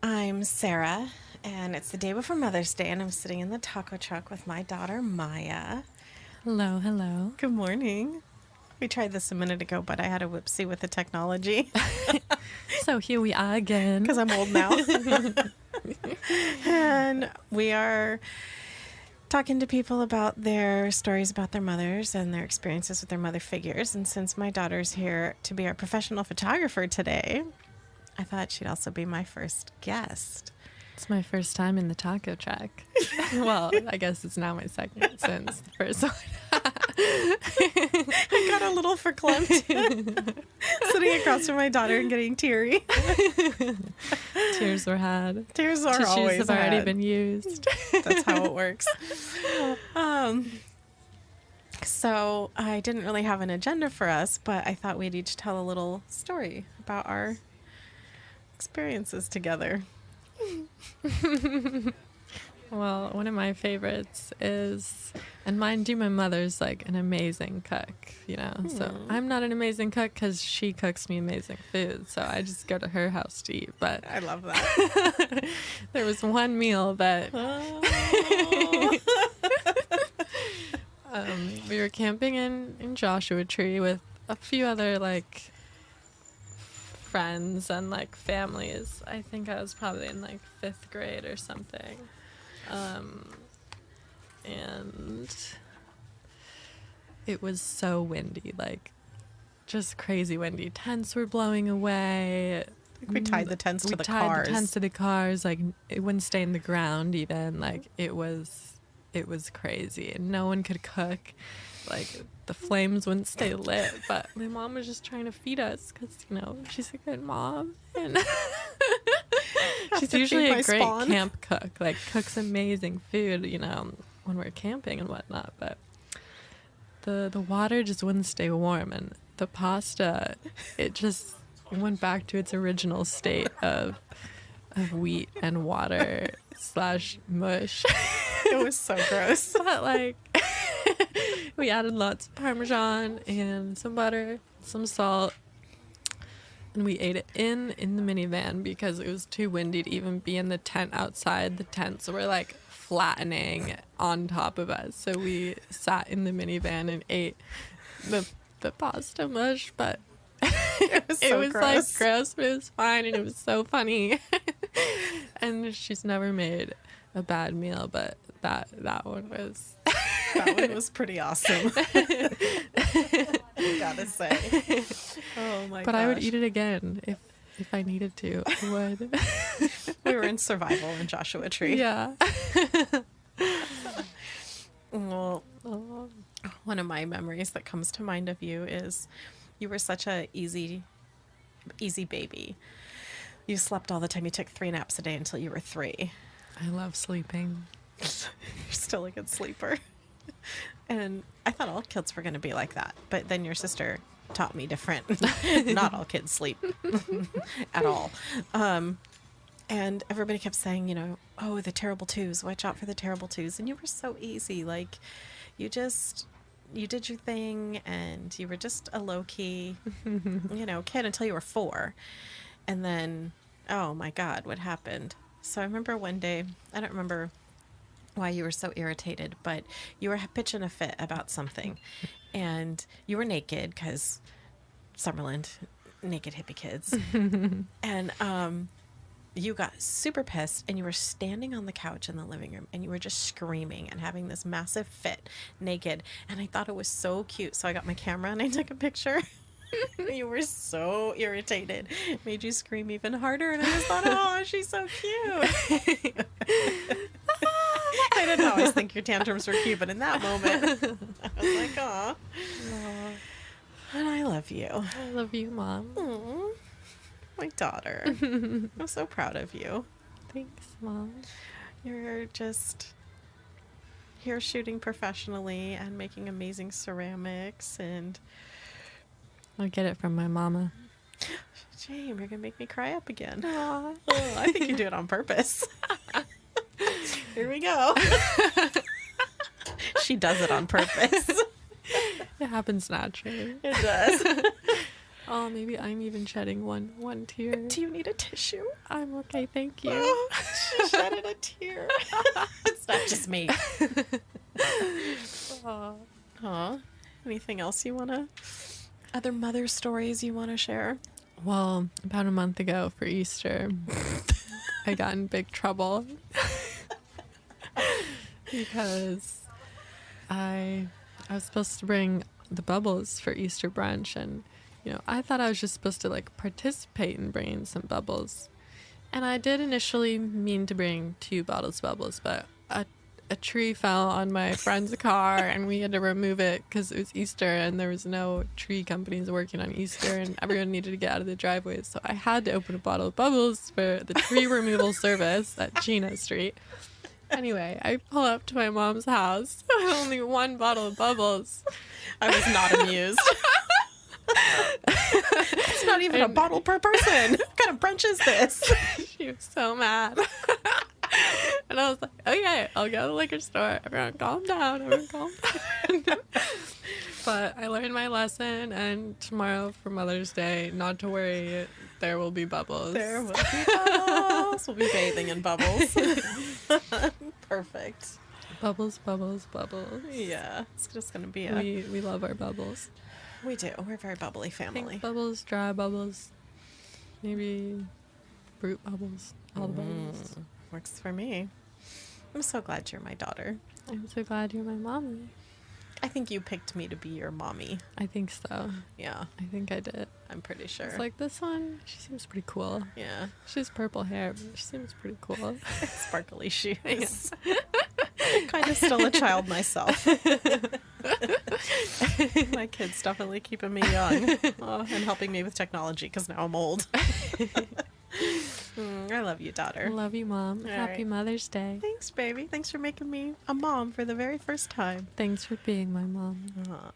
I'm Sarah, and it's the day before Mother's Day, and I'm sitting in the taco truck with my daughter, Maia. Hello, hello. Good morning. We tried this a minute ago, but I had a whoopsie with the technology So here we are again. because I'm old now. And we are talking to people about their stories about their mothers and their experiences with their mother figures. And since my daughter's here to be our professional photographer today, I thought she'd also be my first guest. It's my first time in the taco truck. Well, I guess it's now my second since the first one. I got a little verklempt sitting across from my daughter and getting teary. Tears were had. Tears are Tissues always have already had. been used. That's how it works. So I didn't really have an agenda for us, but I thought we'd each tell a little story about our experiences together. Well, one of my favorites is, and mind you, my mother's like an amazing cook, you know. So I'm not an amazing cook because she cooks me amazing food. So I just go to her house to eat. But I love that. there was one meal that we were camping in Joshua Tree with a few other like friends and like families. I think I was probably in like 5th grade or something. And it was so windy, like just crazy windy. Tents were blowing away. We tied the tents to the cars. We tied the tents to the cars. Like it wouldn't stay in the ground even. Like it was crazy, and no one could cook. Like the flames wouldn't stay lit, but my mom was just trying to feed us because, you know, she's a good mom. And she's usually a great camp cook, like cooks amazing food, you know, when we're camping and whatnot. But the water just wouldn't stay warm, and the pasta, it just went back to its original state of wheat and water / mush. It was so gross. But like we added lots of Parmesan and some butter, some salt, and we ate it in the minivan because it was too windy to even be in the tent outside. The tents were like flattening on top of us, so we sat in the minivan and ate the pasta mush. But it was like gross, but it was fine, and it was so funny. And she's never made a bad meal, but that one was pretty awesome. I gotta say. Oh my god. But gosh. I would eat it again if I needed to. I would. We were in survival in Joshua Tree. Yeah. Well, one of my memories that comes to mind of you is you were such a easy baby. You slept all the time. You took 3 naps a day until you were 3. I love sleeping. You're still a good sleeper. And I thought all kids were going to be like that. But then your sister taught me different. Not all kids sleep at all. And everybody kept saying, you know, oh, the terrible twos. Watch out for the terrible twos. And you were so easy. Like, you did your thing, and you were just a low-key, you know, kid until you were 4. And then, oh my God, what happened? So I remember one day, I don't remember why you were so irritated, but you were pitching a fit about something, and you were naked because Summerland, naked hippie kids. And you got super pissed, and you were standing on the couch in the living room, and you were just screaming and having this massive fit naked. And I thought it was so cute, so I got my camera and I took a picture. You were so irritated. It made you scream even harder, and I just thought, oh, she's so cute. I didn't always think your tantrums were cute, but in that moment, I was like, aw. And I love you. I love you, Mom. Aww, my daughter. I'm so proud of you. Thanks, Mom. You're just here shooting professionally and making amazing ceramics, and I'll get it from my mama. James, you're gonna make me cry up again. Oh, I think you do it on purpose. Here we go. She does it on purpose. It happens naturally. It does. Oh, maybe I'm even shedding one tear. Do you need a tissue? I'm okay, thank you. Oh, she shedded a tear. It's not just me. Aw. Anything else you want to... Other mother stories you want to share? Well, about a month ago for Easter, I got in big trouble because I was supposed to bring the bubbles for Easter brunch, and I thought I was just supposed to like participate in bringing some bubbles, and I did initially mean to bring 2 bottles of bubbles, but a tree fell on my friend's car and we had to remove it because it was Easter and there was no tree companies working on Easter and everyone needed to get out of the driveway. So I had to open a bottle of bubbles for the tree removal service at Gina Street. Anyway, I pull up to my mom's house with only 1 bottle of bubbles. I was not amused. It's not even a bottle per person. What kind of brunch is this? She was so mad. And I was like, okay, I'll go to the liquor store. Everyone calm down. But I learned my lesson, and tomorrow for Mother's Day, not to worry, there will be bubbles. There will be bubbles. We'll be bathing in bubbles. Perfect. Bubbles, bubbles, bubbles. Yeah, it's just going to be We love our bubbles. We do. We're a very bubbly family. Pink bubbles, dry bubbles, maybe fruit bubbles, all the bubbles. Works for me. I'm so glad you're my daughter. I'm so glad you're my mommy. I think you picked me to be your mommy. I think so. Yeah. I think I did. I'm pretty sure. It's like, this one, she seems pretty cool. Yeah. She has purple hair, but she seems pretty cool. Sparkly shoes. Yeah. Kind of still a child myself. My kid's definitely keeping me young and helping me with technology because now I'm old. I love you, daughter. Love you, Mom. All Happy right. Mother's Day. Thanks, baby. Thanks for making me a mom for the very first time. Thanks for being my mom. Aw.